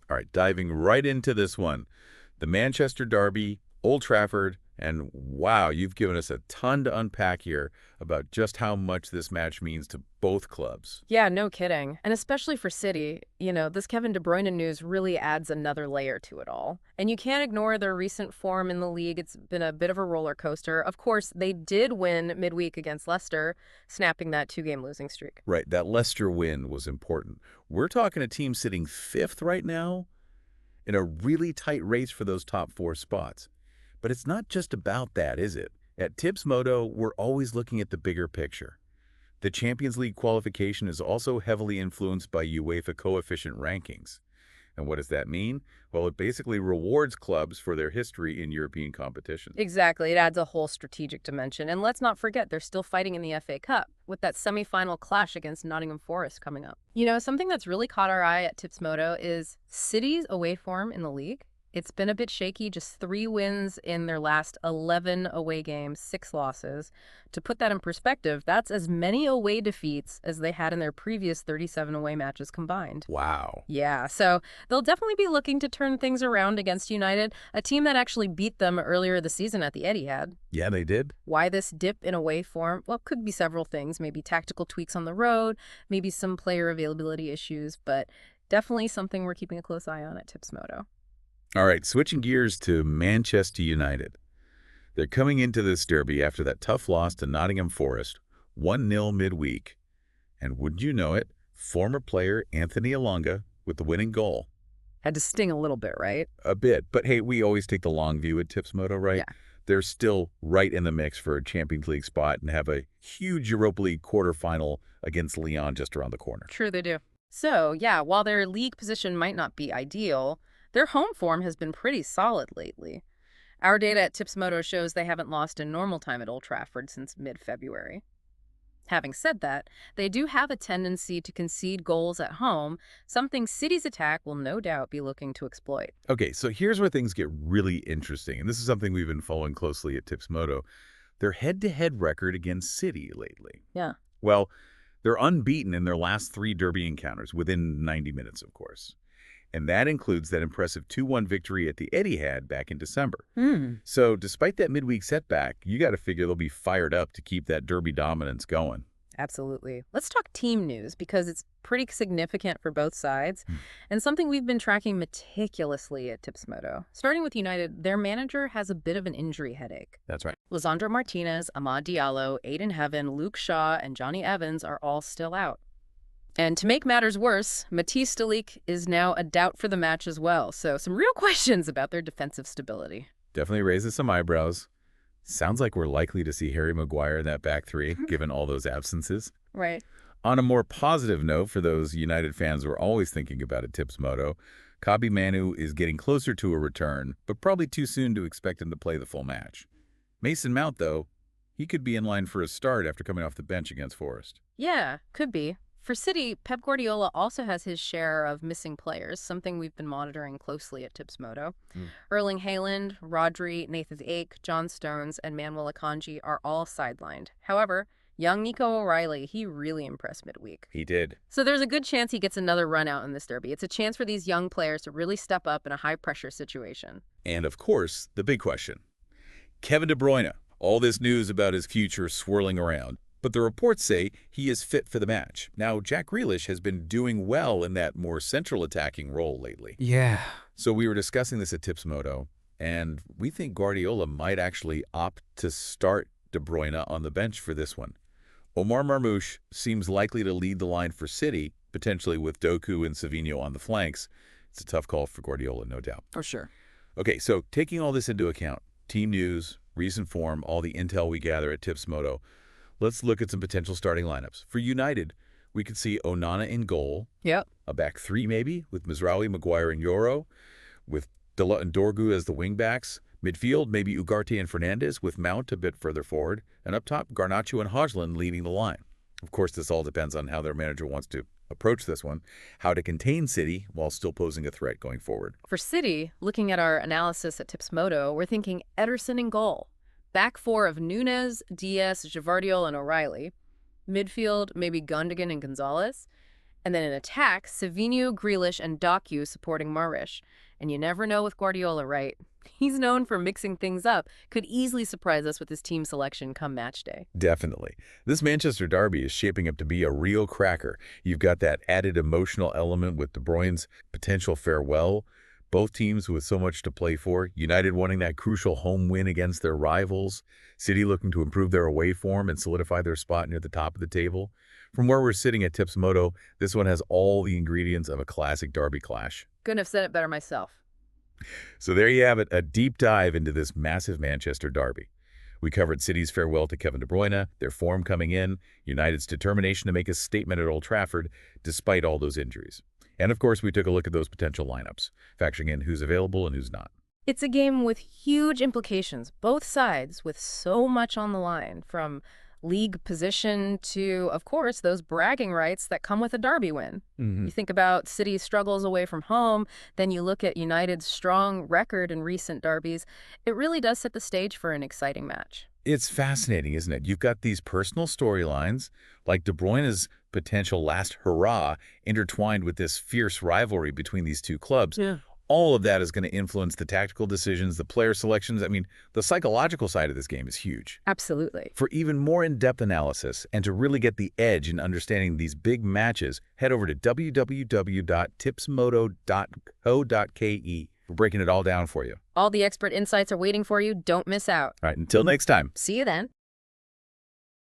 All right, diving right into this one. The Manchester Derby, Old Trafford, and wow, you've given us a ton to unpack here about just how much this match means to both clubs. Yeah, no kidding. And especially for City, this Kevin De Bruyne news really adds another layer to it all. And you can't ignore their recent form in the league. It's been a bit of a roller coaster. Of course, they did win midweek against Leicester, snapping that two-game losing streak. Right, that Leicester win was important. We're talking a team sitting fifth right now in a really tight race for those top four spots. But it's not just about that, is it? At Tips Moto, we're always looking at the bigger picture. The Champions League qualification is also heavily influenced by UEFA coefficient rankings. And what does that mean? Well, it basically rewards clubs for their history in European competitions. Exactly. It adds a whole strategic dimension. And let's not forget, they're still fighting in the FA Cup with that semi-final clash against Nottingham Forest coming up. Something that's really caught our eye at Tips Moto is City's away form in the league. It's been a bit shaky, just 3 wins in their last 11 away games, 6 losses. To put that in perspective, that's as many away defeats as they had in their previous 37 away matches combined. Wow. Yeah, so they'll definitely be looking to turn things around against United, a team that actually beat them earlier this season at the Etihad. Yeah, they did. Why this dip in away form? Well, could be several things. Maybe tactical tweaks on the road, maybe some player availability issues, but definitely something we're keeping a close eye on at Tips Moto. All right, switching gears to Manchester United. They're coming into this derby after that tough loss to Nottingham Forest, 1-0 midweek. And wouldn't you know it, former player Anthony Elanga with the winning goal. Had to sting a little bit, right? A bit, but hey, we always take the long view at Tips Moto, right? Yeah. They're still right in the mix for a Champions League spot and have a huge Europa League quarterfinal against Lyon just around the corner. True, they do. So, yeah, while their league position might not be ideal, their home form has been pretty solid lately. Our data at Tips Moto shows they haven't lost in normal time at Old Trafford since mid-February. Having said that, they do have a tendency to concede goals at home, something City's attack will no doubt be looking to exploit. Okay, so here's where things get really interesting, and this is something we've been following closely at Tips Moto. Their head-to-head record against City lately. Yeah. Well, they're unbeaten in their last 3 derby encounters, within 90 minutes, of course. And that includes that impressive 2-1 victory at the Etihad back in December. So despite that midweek setback, you got to figure they'll be fired up to keep that derby dominance going. Absolutely. Let's talk team news because it's pretty significant for both sides and something we've been tracking meticulously at Tips Moto. Starting with United, their manager has a bit of an injury headache. That's right. Lisandro Martinez, Amad Diallo, Aiden Heaven, Luke Shaw, and Johnny Evans are all still out. And to make matters worse, Matthijs de Ligt is now a doubt for the match as well. So some real questions about their defensive stability. Definitely raises some eyebrows. Sounds like we're likely to see Harry Maguire in that back 3, given all those absences. Right. On a more positive note, for those United fans who are always thinking about it, Tips Moto, Kabi Manu is getting closer to a return, but probably too soon to expect him to play the full match. Mason Mount, though, he could be in line for a start after coming off the bench against Forest. Yeah, could be. For City, Pep Guardiola also has his share of missing players, something we've been monitoring closely at Tips Moto. Erling Haaland, Rodri, Nathan Ake, John Stones, and Manuel Akanji are all sidelined. However, young Nico O'Reilly, he really impressed midweek. He did. So there's a good chance he gets another run out in this derby. It's a chance for these young players to really step up in a high-pressure situation. And, of course, the big question. Kevin De Bruyne, all this news about his future swirling around. But the reports say he is fit for the match. Now, Jack Grealish has been doing well in that more central attacking role lately. Yeah. So we were discussing this at Tips Moto, and we think Guardiola might actually opt to start De Bruyne on the bench for this one. Omar Marmoush seems likely to lead the line for City, potentially with Doku and Savinho on the flanks. It's a tough call for Guardiola, no doubt. For sure. Okay, so taking all this into account, team news, recent form, all the intel we gather at Tips Moto, let's look at some potential starting lineups. For United, we could see Onana in goal. Yep. A back 3 maybe, with Mizraoui, Maguire, and Yoro, with Dela and Dorgu as the wingbacks. Midfield, maybe Ugarte and Fernandes, with Mount a bit further forward. And up top, Garnacho and Højlund leading the line. Of course, this all depends on how their manager wants to approach this one, how to contain City while still posing a threat going forward. For City, looking at our analysis at Tips Moto, we're thinking Ederson in goal. Back 4 of Núñez, Diaz, Gvardiol, and O'Reilly. Midfield, maybe Gundogan and Gonzalez. And then in attack, Savinho, Grealish, and Doku supporting Marmoush. And you never know with Guardiola, right? He's known for mixing things up, could easily surprise us with his team selection come match day. Definitely. This Manchester derby is shaping up to be a real cracker. You've got that added emotional element with De Bruyne's potential farewell. Both teams with so much to play for. United wanting that crucial home win against their rivals. City looking to improve their away form and solidify their spot near the top of the table. From where we're sitting at Tips Moto, this one has all the ingredients of a classic derby clash. Couldn't have said it better myself. So there you have it, a deep dive into this massive Manchester derby. We covered City's farewell to Kevin De Bruyne, their form coming in, United's determination to make a statement at Old Trafford despite all those injuries. And of course, we took a look at those potential lineups, factoring in who's available and who's not. It's a game with huge implications, both sides with so much on the line, from league position to, of course, those bragging rights that come with a derby win. You think about City's struggles away from home, then you look at United's strong record in recent derbies. It really does set the stage for an exciting match. It's fascinating, isn't it? You've got these personal storylines, like De Bruyne's potential last hurrah, intertwined with this fierce rivalry between these two clubs. Yeah. All of that is going to influence the tactical decisions, the player selections. I mean, the psychological side of this game is huge. Absolutely. For even more in-depth analysis and to really get the edge in understanding these big matches, head over to www.tipsmoto.co.ke. We're breaking it all down for you. All the expert insights are waiting for you. Don't miss out. All right, until next time. See you then.